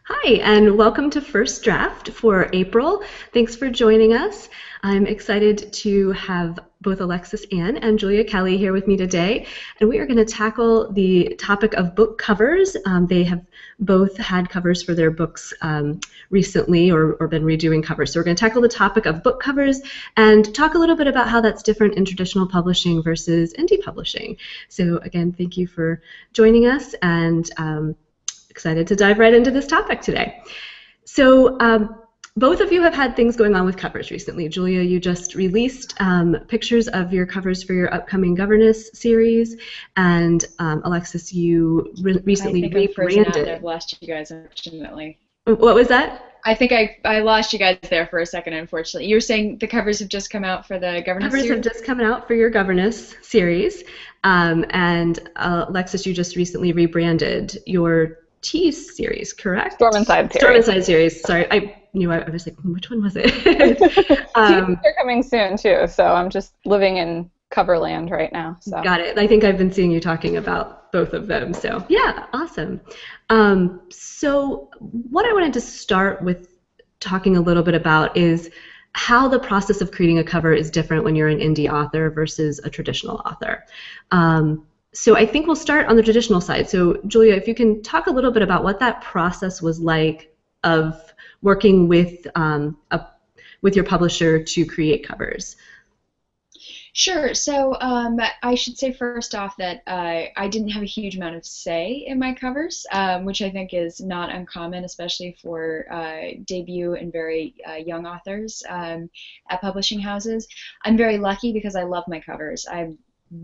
Hi, and welcome to First Draft for April. Thanks for joining us. I'm excited to have both Alexis Ann and Julia Kelly here with me today, and we are going to tackle the topic of book covers. They have both had covers for their books recently or been redoing covers. So we're going to tackle the topic of book covers and talk a little bit about how that's different in traditional publishing versus indie publishing. So again, thank you for joining us, and excited to dive right into this topic today. So both of you have had things going on with covers recently. Julia, you just released pictures of your covers for your upcoming governess series, and Alexis, you recently I think I'm frozen out there. rebranded. I've lost you guys, unfortunately. What was that? I think I lost you guys there for a second, unfortunately. You were saying the covers have just come out for the governance Covers have series? just come out for your governess series, and Alexis, you just recently rebranded your Tease series, Storm correct? Inside Storm series. Inside series. Sorry, I knew I was like, which one was it? Teams um, are coming soon too, so I'm just living in Coverland right now. So Got it. I think I've been seeing you talking about both of them. So yeah, awesome. So what I wanted to start with talking a little bit about is how the process of creating a cover is different when you're an indie author versus a traditional author. So I think we'll start on the traditional side. So Julia, if you can talk a little bit about what that process was like of working with your publisher to create covers. Sure. So I should say first off that I didn't have a huge amount of say in my covers, which I think is not uncommon, especially for debut and very young authors at publishing houses. I'm very lucky because I love my covers. I'm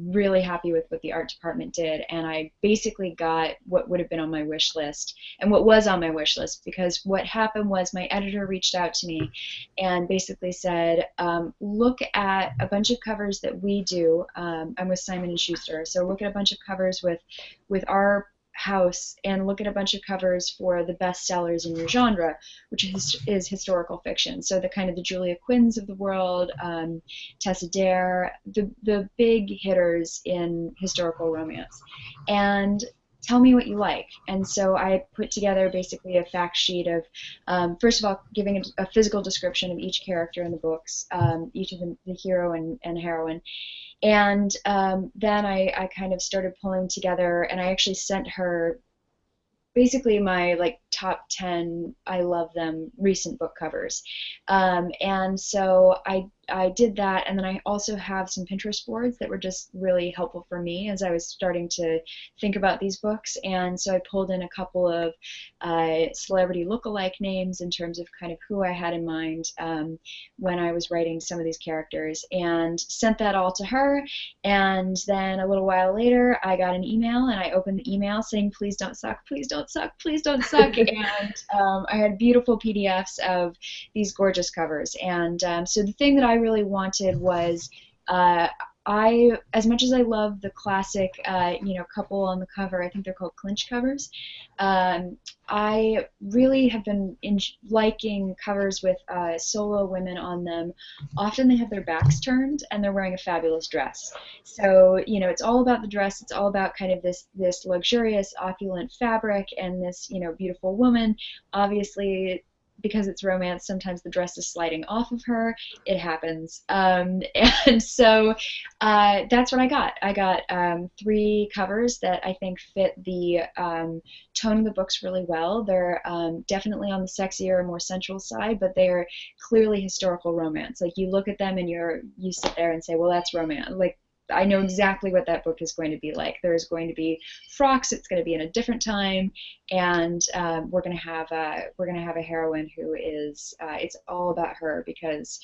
really happy with what the art department did, and I basically got what would have been on my wish list and what was on my wish list, because what happened was my editor reached out to me and basically said, look at a bunch of covers that we do. I'm with Simon and Schuster, so look at a bunch of covers with our house and look at a bunch of covers for the best sellers in your genre, which is historical fiction. So the kind of the Julia Quinns of the world, Tessa Dare, the big hitters in historical romance. And tell me what you like. And so I put together basically a fact sheet of, first of all, giving a physical description of each character in the books, each of the hero and heroine. And then I kind of started pulling together, and I actually sent her basically my like top 10 I love them recent book covers, and so I did that, and then I also have some Pinterest boards that were just really helpful for me as I was starting to think about these books. And so I pulled in a couple of celebrity lookalike names in terms of kind of who I had in mind when I was writing some of these characters, and sent that all to her. And then a little while later I got an email, and I opened the email saying, please don't suck, please don't suck, please don't suck. And I had beautiful PDFs of these gorgeous covers. And so the thing that I really wanted was, as much as I love the classic, couple on the cover, I think they're called clinch covers. I really have been liking covers with solo women on them. Often they have their backs turned and they're wearing a fabulous dress. So, it's all about the dress. It's all about kind of this luxurious, opulent fabric and this, beautiful woman. Obviously, because it's romance, sometimes the dress is sliding off of her. It happens. And so that's what I got. I got 3 covers that I think fit the tone of the books really well. They're definitely on the sexier, more sensual side, but they're clearly historical romance. Like, you look at them and you sit there and say, well, that's romance. Like, I know exactly what that book is going to be like. There's going to be frocks. It's going to be in a different time, and we're going to have a heroine who is it's all about her because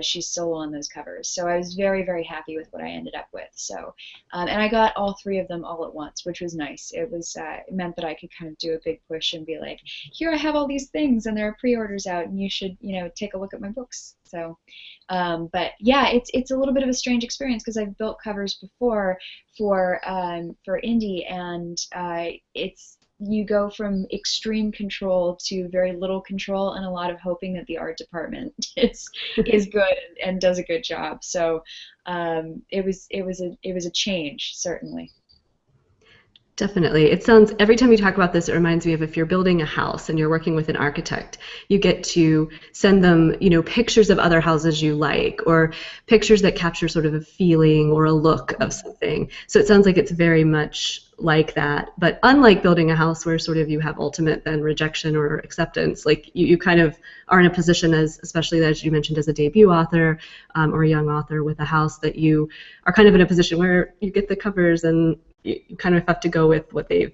she's solo on those covers. So I was very, very happy with what I ended up with. So and I got all 3 of them all at once, which was nice. It meant that I could kind of do a big push and be like, here, I have all these things, and there are pre-orders out, and you should take a look at my books. So but yeah, it's a little bit of a strange experience because I've built covers before for indie, and it's you go from extreme control to very little control and a lot of hoping that the art department is good and does a good job. So it was a change, certainly. Definitely. It sounds, every time you talk about this, it reminds me of if you're building a house and you're working with an architect, you get to send them, pictures of other houses you like, or pictures that capture sort of a feeling or a look of something. So it sounds like it's very much like that. But unlike building a house where sort of you have ultimate then rejection or acceptance, like you kind of are in a position as, especially as you mentioned, as a debut author or a young author with a house, that you are kind of in a position where you get the covers and you kind of have to go with what they've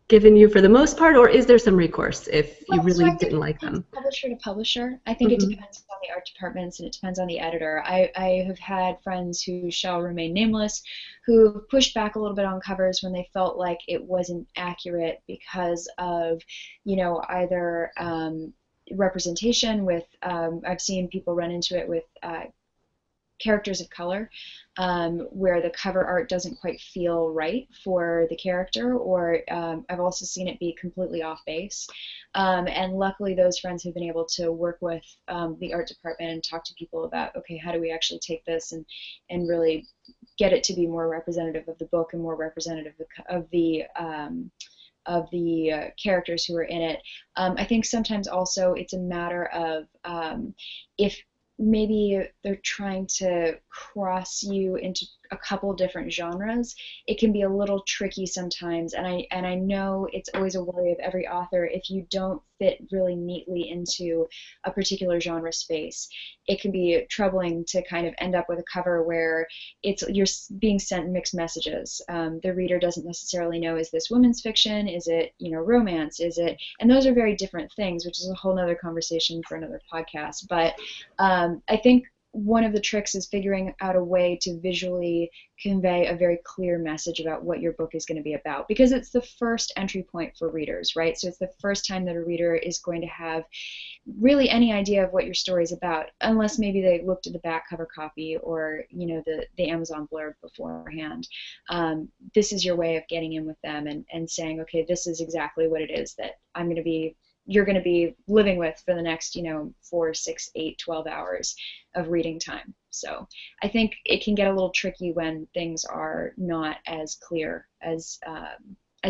given you for the most part, or is there some recourse if you Well, so really I think didn't it like depends them? publisher to publisher. I think it Hmm. depends on the art departments and it depends on the editor. I have had friends who shall remain nameless who pushed back a little bit on covers when they felt like it wasn't accurate because of, either representation with, I've seen people run into it with characters of color, where the cover art doesn't quite feel right for the character, or I've also seen it be completely off base. And luckily, those friends have been able to work with the art department and talk to people about, okay, how do we actually take this and really get it to be more representative of the book and more representative of the characters who are in it. I think sometimes also it's a matter of if maybe they're trying to cross you into a couple different genres, it can be a little tricky sometimes. And I know it's always a worry of every author if you don't fit really neatly into a particular genre space. It can be troubling to kind of end up with a cover where you're being sent mixed messages. The reader doesn't necessarily know, is this women's fiction? Is it romance? Is it? And those are very different things, which is a whole other conversation for another podcast. But I think one of the tricks is figuring out a way to visually convey a very clear message about what your book is going to be about, because it's the first entry point for readers, right? So it's the first time that a reader is going to have really any idea of what your story is about, unless maybe they looked at the back cover copy or the Amazon blurb beforehand. This is your way of getting in with them and saying, okay, this is exactly what it is that you're going to be living with for the next 4, 6, 8, 12 hours of reading time. So I think it can get a little tricky when things are not as clear as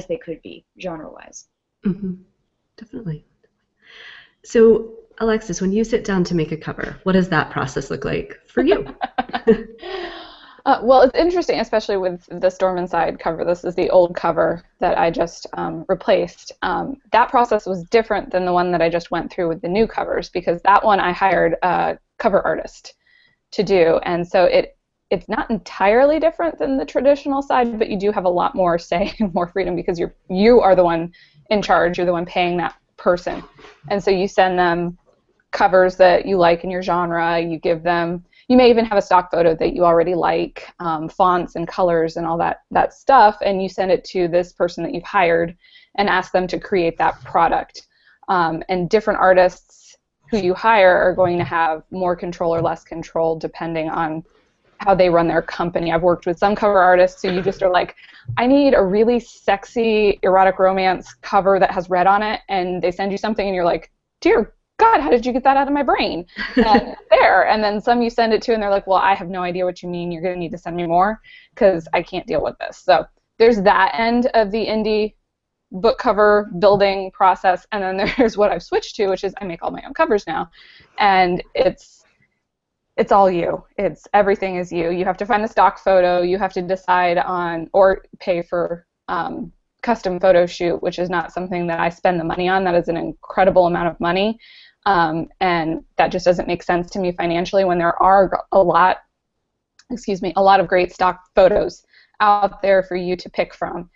they could be genre wise. Hmm. Definitely. So Alexis, when you sit down to make a cover, what does that process look like for you? Well, it's interesting, especially with the Storm Inside cover. This is the old cover that I just replaced. That process was different than the one that I just went through with the new covers, because that one I hired a cover artist to do, and so it's not entirely different than the traditional side, but you do have a lot more say and more freedom because you are the one in charge. You're the one paying that person, and so you send them covers that you like in your genre. You may even have a stock photo that you already like, fonts and colors and all that stuff, and you send it to this person that you've hired and ask them to create that product. And different artists who you hire are going to have more control or less control depending on how they run their company. I've worked with some cover artists who you just are like, I need a really sexy erotic romance cover that has red on it, and they send you something and you're like, dear God, how did you get that out of my brain? And there. And then some you send it to and they're like, well, I have no idea what you mean. You're going to need to send me more because I can't deal with this. So there's that end of the indie book cover building process. And then there's what I've switched to, which is I make all my own covers now. And it's all you. Everything is you. You have to find the stock photo. You have to decide on or pay for custom photo shoot, which is not something that I spend the money on. That is an incredible amount of money. And that just doesn't make sense to me financially when there are a lot of great stock photos out there for you to pick from.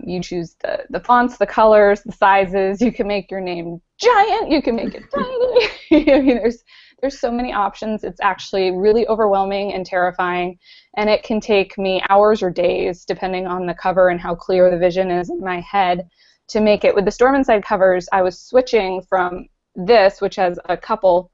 You choose the fonts, the colors, the sizes. You can make your name giant. You can make it tiny. I mean, there's so many options. It's actually really overwhelming and terrifying, and it can take me hours or days, depending on the cover and how clear the vision is in my head, to make it. With the Storm Inside covers, I was switching from this, which has a couple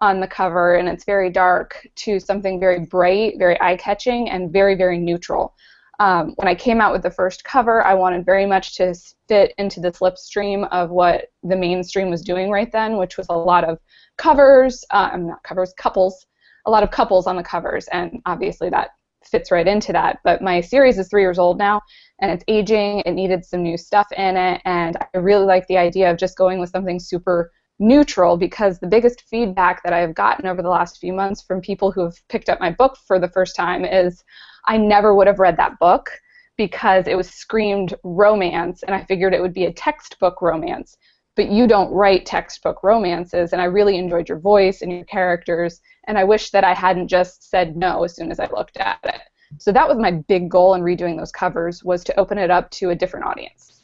on the cover, and it's very dark, to something very bright, very eye-catching, and very, very neutral. When I came out with the first cover, I wanted very much to fit into the slipstream of what the mainstream was doing right then, which was a lot of couples, a lot of couples on the covers, and obviously that fits right into that. But my series is 3 years old now, and it's aging. It needed some new stuff in it, and I really like the idea of just going with something super neutral, because the biggest feedback that I've gotten over the last few months from people who have picked up my book for the first time is, I never would have read that book because it was screamed romance, and I figured it would be a textbook romance. But you don't write textbook romances, and I really enjoyed your voice and your characters, and I wish that I hadn't just said no as soon as I looked at it. So that was my big goal in redoing those covers, was to open it up to a different audience.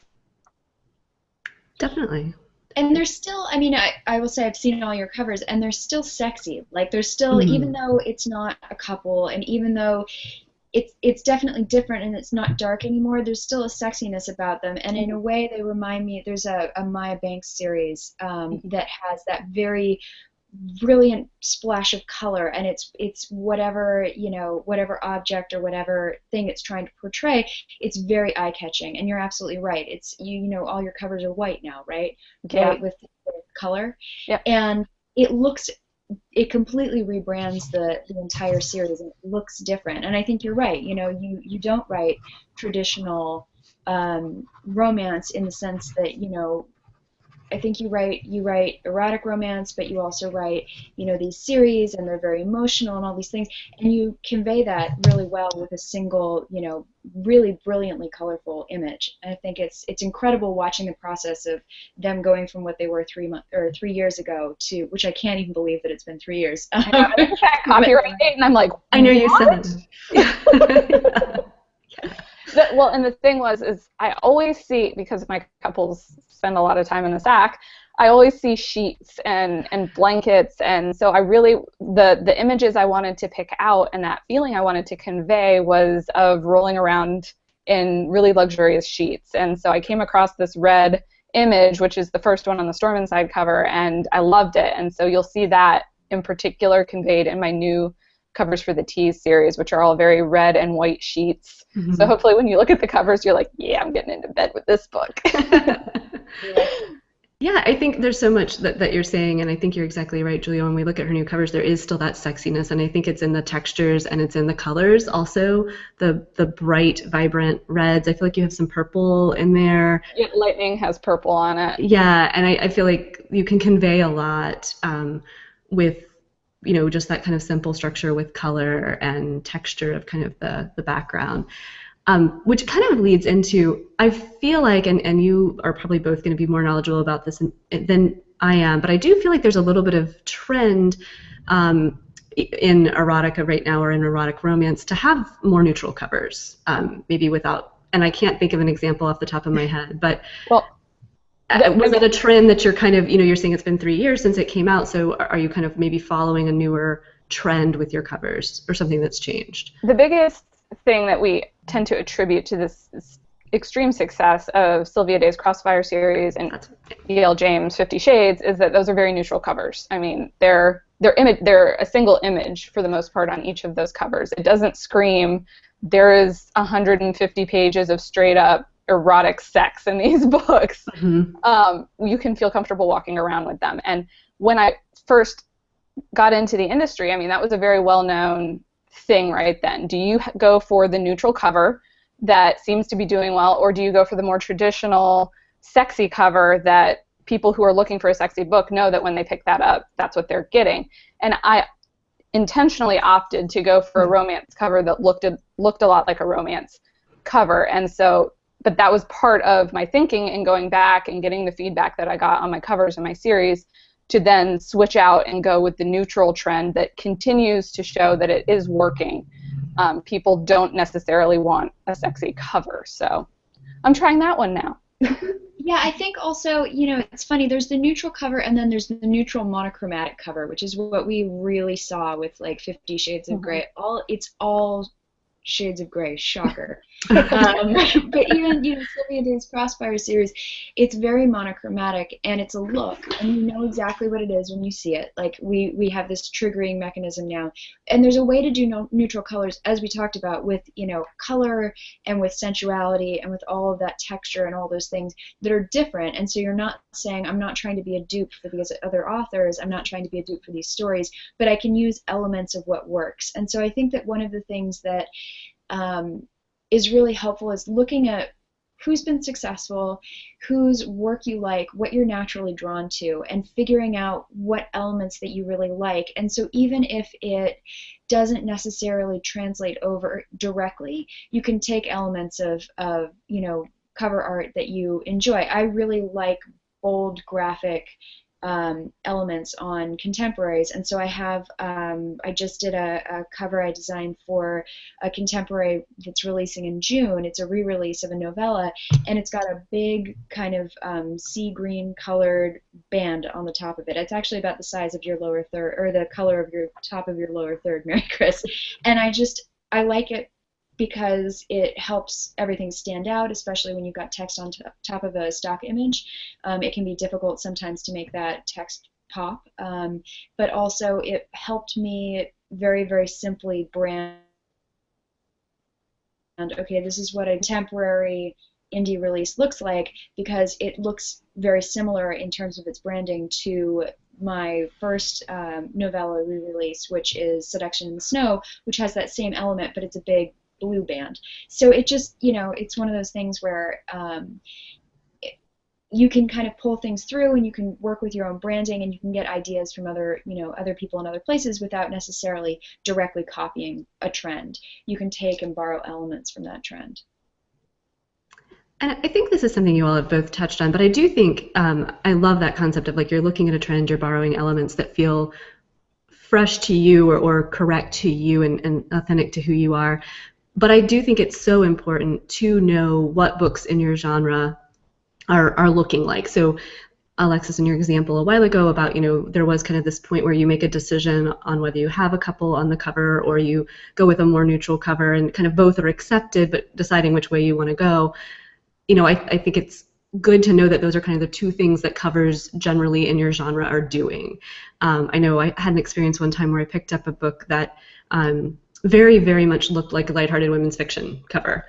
Definitely. And they're still, I mean, I will say I've seen all your covers, and they're still sexy. Like, they're still, even though it's not a couple, and even though it's definitely different and it's not dark anymore, there's still a sexiness about them. And in a way, they remind me, there's a Maya Banks series that has that very brilliant splash of color, and it's whatever, you know, whatever object or whatever thing it's trying to portray, it's very eye-catching. And you're absolutely right, it's you know, all your covers are white now, right? Yeah. White with color. Yep. And it completely rebrands the entire series, and it looks different. And I think you're right, you know, you don't write traditional romance in the sense that, you know, I think you write erotic romance, but you also write, you know, these series, and they're very emotional and all these things, and you convey that really well with a single, you know, really brilliantly colorful image. And I think it's incredible watching the process of them going from what they were 3 years ago to, which I can't even believe that it's been 3 years. I know, I looked at that copyright date, and I'm like, I know you what? said it. Well, and the thing is I always see, because my couples spend a lot of time in the sack, I always see sheets and blankets, and so I really, the images I wanted to pick out and that feeling I wanted to convey was of rolling around in really luxurious sheets. And so I came across this red image, which is the first one on the Storm Inside cover, and I loved it. And so you'll see that in particular conveyed in my new covers for the Tease series, which are all very red and white sheets. Mm-hmm. So hopefully when you look at the covers, you're like, yeah, I'm getting into bed with this book. Yeah, I think there's so much that you're saying, and I think you're exactly right, Julia. When we look at her new covers, there is still that sexiness, and I think it's in the textures and it's in the colors also, the bright, vibrant reds. I feel like you have some purple in there. Yeah, Lightning has purple on it. Yeah, and I feel like you can convey a lot with, you know, just that kind of simple structure with color and texture of kind of the background. Which kind of leads into, I feel like, and you are probably both going to be more knowledgeable about this than I am, but I do feel like there's a little bit of trend in erotica right now, or in erotic romance, to have more neutral covers, maybe without, and I can't think of an example off the top of my head, but well, was it a trend that you're kind of, you know, you're saying it's been 3 years since it came out, so are you kind of maybe following a newer trend with your covers, or something that's changed? The biggest thing that we tend to attribute to this extreme success of Sylvia Day's Crossfire series and E.L. James' 50 Shades is that those are very neutral covers. I mean, they're a single image for the most part on each of those covers. It doesn't scream, there is 150 pages of straight up erotic sex in these books. Mm-hmm. You can feel comfortable walking around with them. And when I first got into the industry, I mean, that was a very well-known thing right then. Do you go for the neutral cover that seems to be doing well, or do you go for the more traditional sexy cover that people who are looking for a sexy book know that when they pick that up, that's what they're getting? And I intentionally opted to go for a romance cover that looked a lot like a romance cover. And so, but that was part of my thinking and going back and getting the feedback that I got on my covers in my series, to then switch out and go with the neutral trend that continues to show that it is working. People don't necessarily want a sexy cover, so I'm trying that one now. Yeah, I think also, you know, it's funny, there's the neutral cover, and then there's the neutral monochromatic cover, which is what we really saw with like 50 Shades of Grey. It's all shades of gray, shocker. But even, Sylvia Day's Crossfire series, it's very monochromatic, and it's a look, and you know exactly what it is when you see it. Like, we have this triggering mechanism now, and there's a way to do neutral colors, as we talked about, with color and with sensuality and with all of that texture and all those things that are different. And so you're not saying, I'm not trying to be a dupe for these other authors, I'm not trying to be a dupe for these stories, but I can use elements of what works. And so I think that one of the things that is really helpful is looking at who's been successful, whose work you like, what you're naturally drawn to, and figuring out what elements that you really like. And so even if it doesn't necessarily translate over directly, you can take elements of cover art that you enjoy. I really like bold graphic elements on contemporaries, and so I have I just did a cover I designed for a contemporary that's releasing in June. It's a re-release of a novella, and it's got a big kind of sea green colored band on the top of it. It's actually about the size of your lower third, or the color of your top of your lower third, Mary Chris. And I like it because it helps everything stand out, especially when you've got text on top of a stock image. It can be difficult sometimes to make that text pop, but also it helped me very, very simply brand, okay, this is what a contemporary indie release looks like, because it looks very similar in terms of its branding to my first novella re-release, which is Seduction in the Snow, which has that same element, but it's a big blue band. So it just, it's one of those things where you can kind of pull things through, and you can work with your own branding, and you can get ideas from other people in other places without necessarily directly copying a trend. You can take and borrow elements from that trend. And I think this is something you all have both touched on, but I do think I love that concept of, like, you're looking at a trend, you're borrowing elements that feel fresh to you or correct to you and authentic to who you are. But I do think it's so important to know what books in your genre are looking like. So, Alexis, in your example a while ago about, there was kind of this point where you make a decision on whether you have a couple on the cover or you go with a more neutral cover, and kind of both are accepted, but deciding which way you want to go. I think it's good to know that those are kind of the two things that covers generally in your genre are doing. I know I had an experience one time where I picked up a book that very, very much looked like a lighthearted women's fiction cover.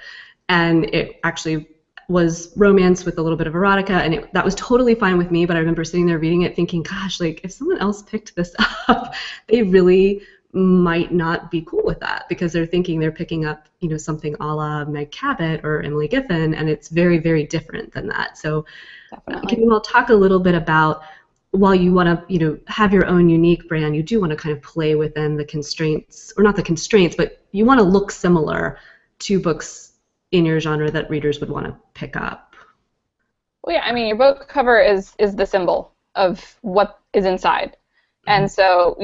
And it actually was romance with a little bit of erotica, and that was totally fine with me, but I remember sitting there reading it thinking, gosh, like, if someone else picked this up, they really might not be cool with that, because they're thinking they're picking up, something a la Meg Cabot or Emily Giffin, and it's very, very different than that. So Definitely. Can you all talk a little bit about, while you want to, have your own unique brand, you do want to kind of play within the constraints, or not the constraints, but you want to look similar to books in your genre that readers would want to pick up? Well, yeah, I mean, your book cover is the symbol of what is inside. And so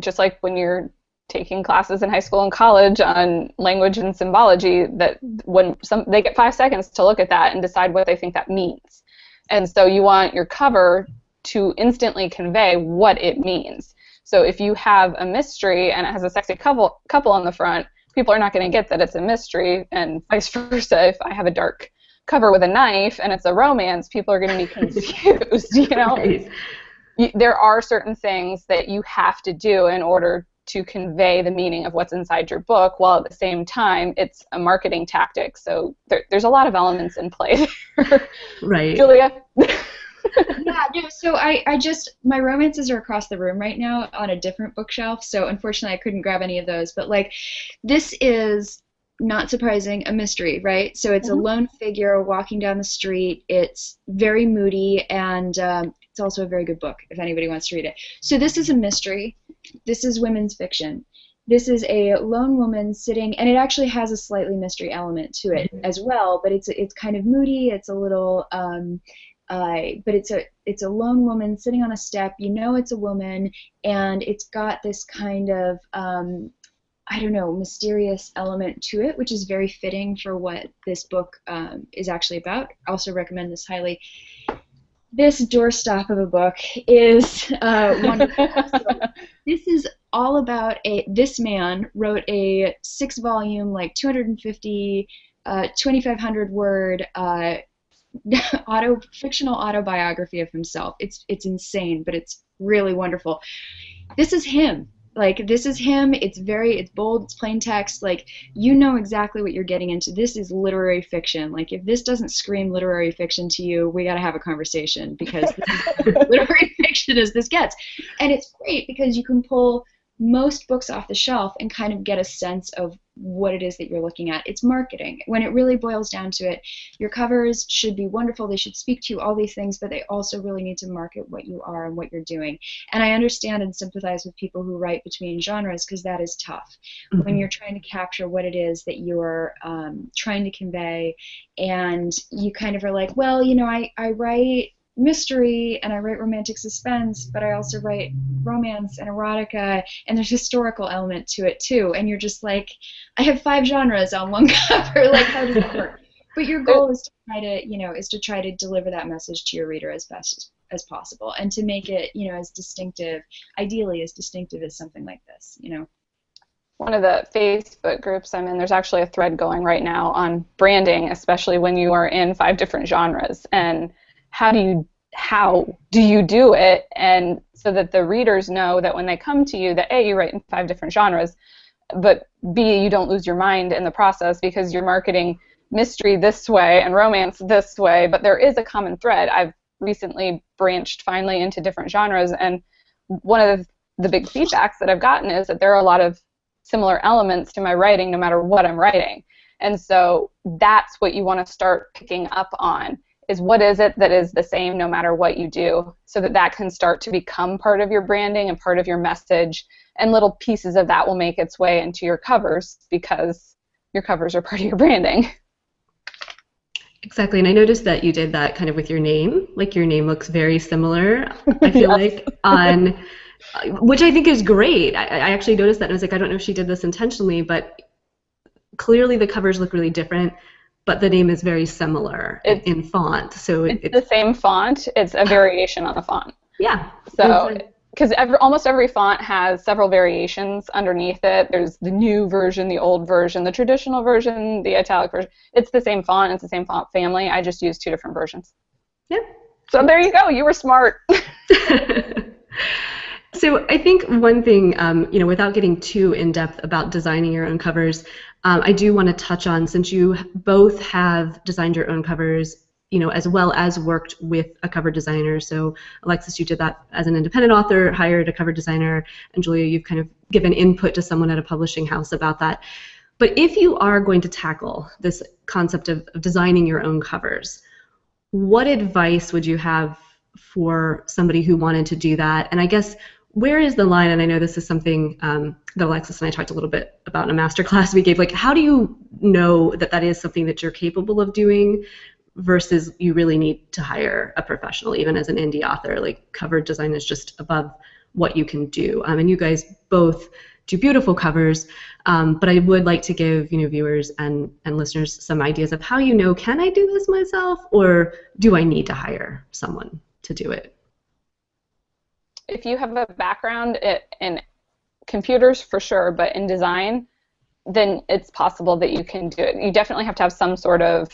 just like when you're taking classes in high school and college on language and symbology, that when they get 5 seconds to look at that and decide what they think that means. And so you want your cover to instantly convey what it means. So if you have a mystery and it has a sexy couple on the front, people are not going to get that it's a mystery, and vice versa. If I have a dark cover with a knife and it's a romance, people are going to be confused, Right. There are certain things that you have to do in order to convey the meaning of what's inside your book, while at the same time it's a marketing tactic. So there's a lot of elements in play there. Right. Julia? Yeah, no, so my romances are across the room right now on a different bookshelf, so unfortunately I couldn't grab any of those, but like, this is, not surprising, a mystery, right? So it's a lone figure walking down the street, it's very moody, and it's also a very good book if anybody wants to read it. So this is a mystery, this is women's fiction. This is a lone woman sitting, and it actually has a slightly mystery element to it as well, but it's kind of moody, it's a little but it's a lone woman sitting on a step. It's a woman, and it's got this kind of mysterious element to it, which is very fitting for what this book is actually about. I also recommend this highly. This doorstop of a book is wonderful. So this is all about this man wrote a 6-volume, like 250, 2,500 word fictional autobiography of himself. It's insane, but it's really wonderful. This is him. Like, this is him. It's bold, it's plain text. Like, you know exactly what you're getting into. This is literary fiction. Like, if this doesn't scream literary fiction to you, we got to have a conversation, because this is literary fiction as this gets. And it's great because you can pull most books off the shelf and kind of get a sense of what it is that you're looking at. It's marketing. When it really boils down to it, your covers should be wonderful. They should speak to you, all these things, but they also really need to market what you are and what you're doing. And I understand and sympathize with people who write between genres, because that is tough. Mm-hmm. When you're trying to capture what it is that you're trying to convey, and you kind of are like, well, you know, I write mystery and I write romantic suspense, but I also write romance and erotica, and there's historical element to it too, and you're just like, I have 5 genres on one cover. Like, how does that work? But your goal is to try to deliver that message to your reader as best as possible, and to make it, you know, as distinctive, ideally as distinctive as something like this, you know. One of the Facebook groups I'm in, there's actually a thread going right now on branding, especially when you are in 5 different genres, and how do you do it, and so that the readers know that when they come to you that A, you write in 5 different genres, but B, you don't lose your mind in the process, because you're marketing mystery this way and romance this way, but there is a common thread. I've recently branched finally into different genres, and one of the big feedbacks that I've gotten is that there are a lot of similar elements to my writing no matter what I'm writing. And so that's what you want to start picking up on, is what is it that is the same no matter what you do, so that that can start to become part of your branding and part of your message, and little pieces of that will make its way into your covers, because your covers are part of your branding. Exactly, and I noticed that you did that kind of with your name. Like, your name looks very similar, I feel like, on, which I think is great. I actually noticed that, and I was like, I don't know if she did this intentionally, but clearly the covers look really different, but the name is very similar in font. So it's the same font. It's a variation on the font. Yeah. So, because almost every font has several variations underneath it. There's the new version, the old version, the traditional version, the italic version. It's the same font. It's the same font family. I just use 2 different versions. Yeah. So there you go. You were smart. So I think one thing, you know, without getting too in-depth about designing your own covers, I do want to touch on, since you both have designed your own covers, you know, as well as worked with a cover designer. So Alexis, you did that as an independent author, hired a cover designer, and Julia, you've kind of given input to someone at a publishing house about that. But if you are going to tackle this concept of designing your own covers, what advice would you have for somebody who wanted to do that? And I guess, where is the line? And I know this is something that Alexis and I talked a little bit about in a master class we gave. Like, how do you know that that is something that you're capable of doing versus you really need to hire a professional, even as an indie author? Like, cover design is just above what you can do. And you guys both do beautiful covers, but I would like to give, you know, viewers and listeners some ideas of how you know, can I do this myself, or do I need to hire someone to do it? If you have a background in computers, for sure, but in design, then it's possible that you can do it. You definitely have to have some sort of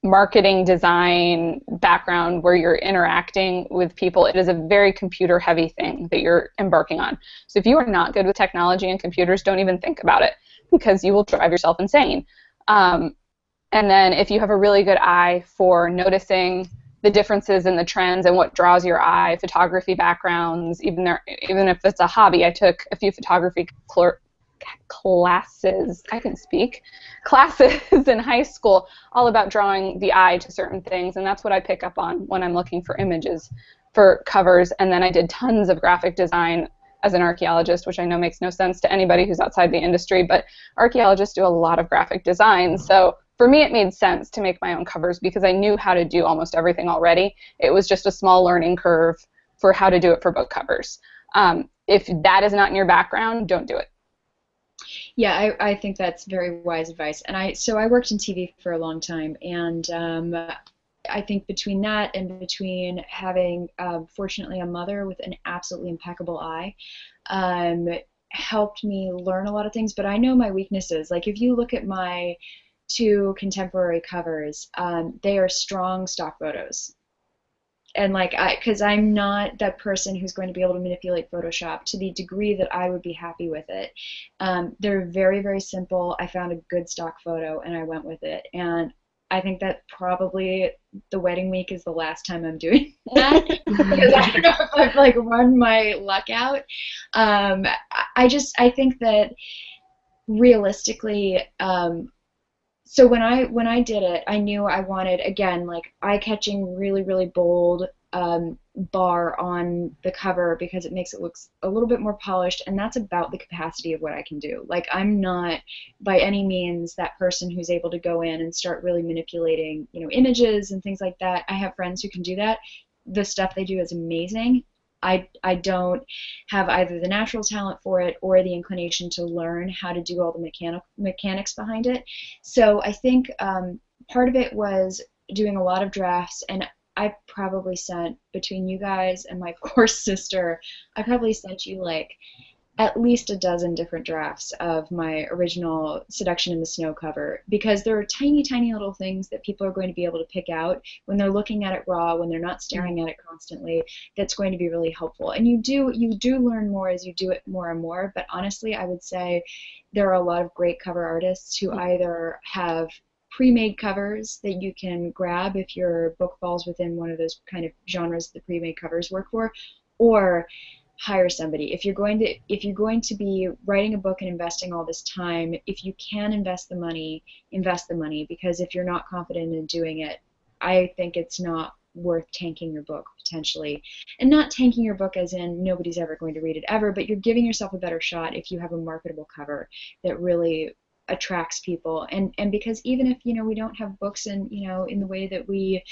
marketing design background where you're interacting with people. It is a very computer-heavy thing that you're embarking on. So if you are not good with technology and computers, don't even think about it, because you will drive yourself insane. And then if you have a really good eye for noticing the differences in the trends and what draws your eye, photography backgrounds, even if it's a hobby. I took a few photography classes in high school, all about drawing the eye to certain things, and that's what I pick up on when I'm looking for images for covers. And then I did tons of graphic design as an archaeologist, which I know makes no sense to anybody who's outside the industry, but archaeologists do a lot of graphic design. So for me, it made sense to make my own covers because I knew how to do almost everything already. It was just a small learning curve for how to do it for book covers. If that is not in your background, don't do it. Yeah, I think that's very wise advice. And I worked in TV for a long time, and I think between that and between having, fortunately, a mother with an absolutely impeccable eye, helped me learn a lot of things, but I know my weaknesses. Like if you look at my two contemporary covers, they are strong stock photos. And like because I'm not that person who's going to be able to manipulate Photoshop to the degree that I would be happy with it. They're very, very simple. I found a good stock photo and I went with it. And I think that probably the wedding week is the last time I'm doing that because I don't know if I've like run my luck out. I think that realistically, so when I did it, I knew I wanted, again, like eye-catching, really, really bold bar on the cover because it makes it look a little bit more polished, and that's about the capacity of what I can do. Like I'm not by any means that person who's able to go in and start really manipulating, images and things like that. I have friends who can do that. The stuff they do is amazing. I don't have either the natural talent for it or the inclination to learn how to do all the mechanics behind it. So I think part of it was doing a lot of drafts, and I probably sent, between you guys and my course sister, I probably sent you like at least a dozen different drafts of my original Seduction in the Snow cover, because there are tiny, tiny little things that people are going to be able to pick out when they're looking at it raw, when they're not staring at it constantly, that's going to be really helpful. And you do learn more as you do it more and more, but honestly, I would say there are a lot of great cover artists who either have pre-made covers that you can grab if your book falls within one of those kind of genres that pre-made covers work for, or hire somebody. If you're going to be writing a book and investing all this time, if you can invest the money, because if you're not confident in doing it, I think it's not worth tanking your book potentially. And not tanking your book as in nobody's ever going to read it ever, but you're giving yourself a better shot if you have a marketable cover that really attracts people. And because even if we don't have books in the way that we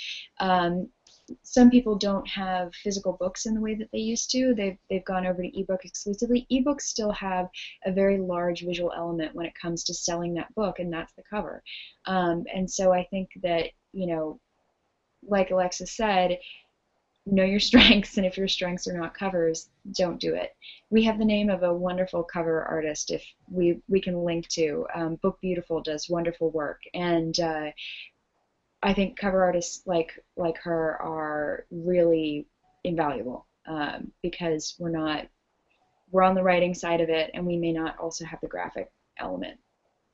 some people don't have physical books in the way that they used to. They've gone over to ebook exclusively. Ebooks still have a very large visual element when it comes to selling that book, and that's the cover. And so I think that, like Alexis said, know your strengths, and if your strengths are not covers, don't do it. We have the name of a wonderful cover artist if we can link to. Book Beautiful does wonderful work, and I think cover artists like her are really invaluable because we're on the writing side of it, and we may not also have the graphic element.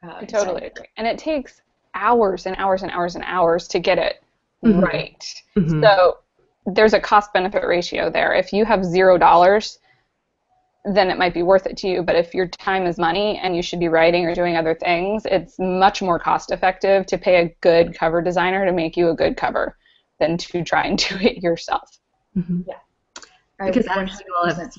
I totally agree. And it takes hours and hours and hours and hours to get it right. Mm-hmm. So there's a cost-benefit ratio there. If you have $0, then it might be worth it to you. But if your time is money and you should be writing or doing other things, it's much more cost-effective to pay a good cover designer to make you a good cover than to try and do it yourself. Mm-hmm. Yeah. Because as you all have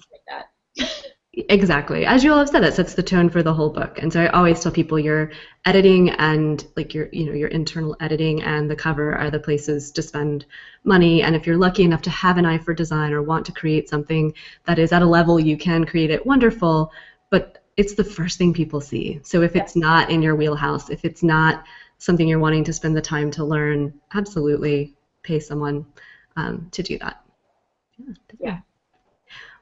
exactly, as you all have said, that sets the tone for the whole book. And so I always tell people your editing and like your internal editing and the cover are the places to spend money. And if you're lucky enough to have an eye for design or want to create something that is at a level you can create it, wonderful, but it's the first thing people see. So if it's not in your wheelhouse, if it's not something you're wanting to spend the time to learn, absolutely pay someone to do that. Yeah.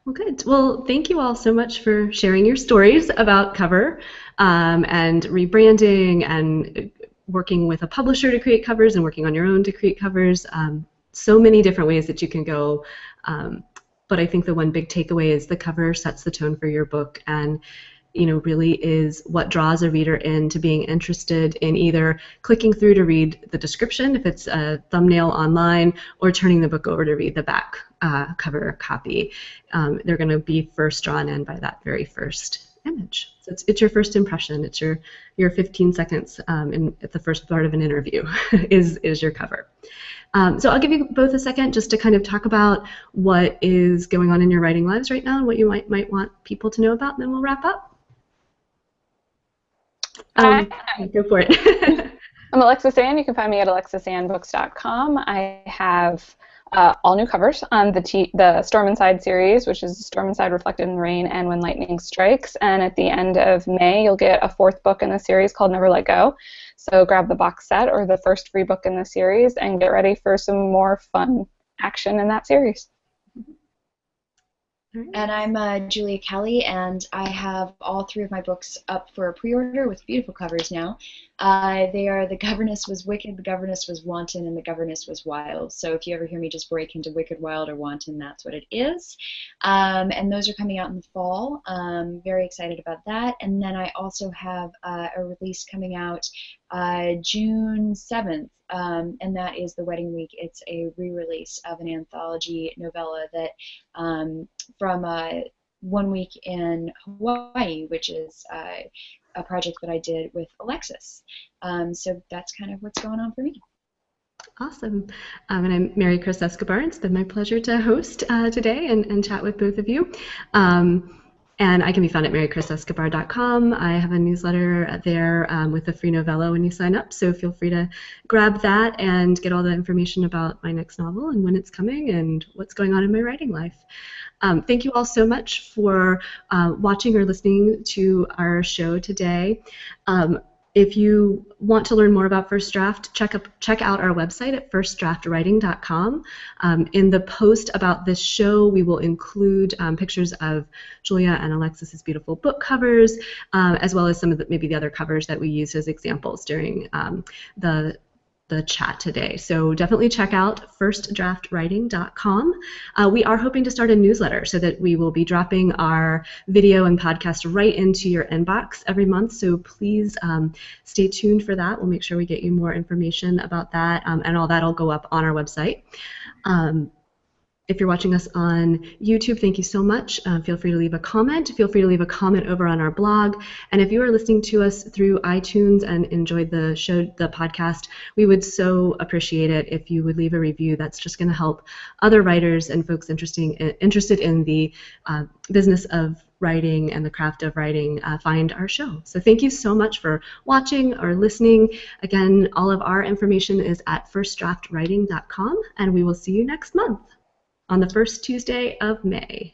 Well, good. Well, thank you all so much for sharing your stories about cover and rebranding and working with a publisher to create covers and working on your own to create covers. So many different ways that you can go. But I think the one big takeaway is the cover sets the tone for your book and really is what draws a reader into being interested in either clicking through to read the description if it's a thumbnail online or turning the book over to read the back cover copy. They're going to be first drawn in by that very first image. So it's your first impression. It's your 15 seconds at the first part of an interview is your cover. So I'll give you both a second just to kind of talk about what is going on in your writing lives right now and what you might want people to know about, and then we'll wrap up. Go for it. I'm Alexis Ann. You can find me at alexisannbooks.com. I have all new covers on the Storm Inside series, which is Storm Inside Reflected in the Rain and When Lightning Strikes. And at the end of May, you'll get a 4th book in the series called Never Let Go. So grab the box set or the first free book in the series and get ready for some more fun action in that series. All right. And I'm Julia Kelly, and I have all 3 of my books up for pre-order with beautiful covers now. They are The Governess Was Wicked, The Governess Was Wanton, and The Governess Was Wild. So if you ever hear me just break into Wicked, Wild, or Wanton, that's what it is. And those are coming out in the fall. Very excited about that. And then I also have a release coming out June 7th, and that is The Wedding Week. It's a re-release of an anthology novella that from 1 week in Hawaii, which is a project that I did with Alexis. So that's kind of what's going on for me. Awesome. And I'm Mary Chris Escobar. It's been my pleasure to host today and chat with both of you. And I can be found at marychrisescobar.com. I have a newsletter there with a free novella when you sign up, so feel free to grab that and get all the information about my next novel and when it's coming and what's going on in my writing life. Thank you all so much for watching or listening to our show today. If you want to learn more about First Draft, check out our website at firstdraftwriting.com. In the post about this show, we will include pictures of Julia and Alexis's beautiful book covers, as well as some of maybe the other covers that we used as examples during the chat today. So definitely check out firstdraftwriting.com. We are hoping to start a newsletter so that we will be dropping our video and podcast right into your inbox every month. So please stay tuned for that. We'll make sure we get you more information about that, and all that will go up on our website. If you're watching us on YouTube, thank you so much. Feel free to leave a comment. Feel free to leave a comment over on our blog. And if you are listening to us through iTunes and enjoyed the show, the podcast, we would so appreciate it if you would leave a review. That's just going to help other writers and folks interested in the business of writing and the craft of writing find our show. So thank you so much for watching or listening. Again, all of our information is at firstdraftwriting.com, and we will see you next month on the first Tuesday of May.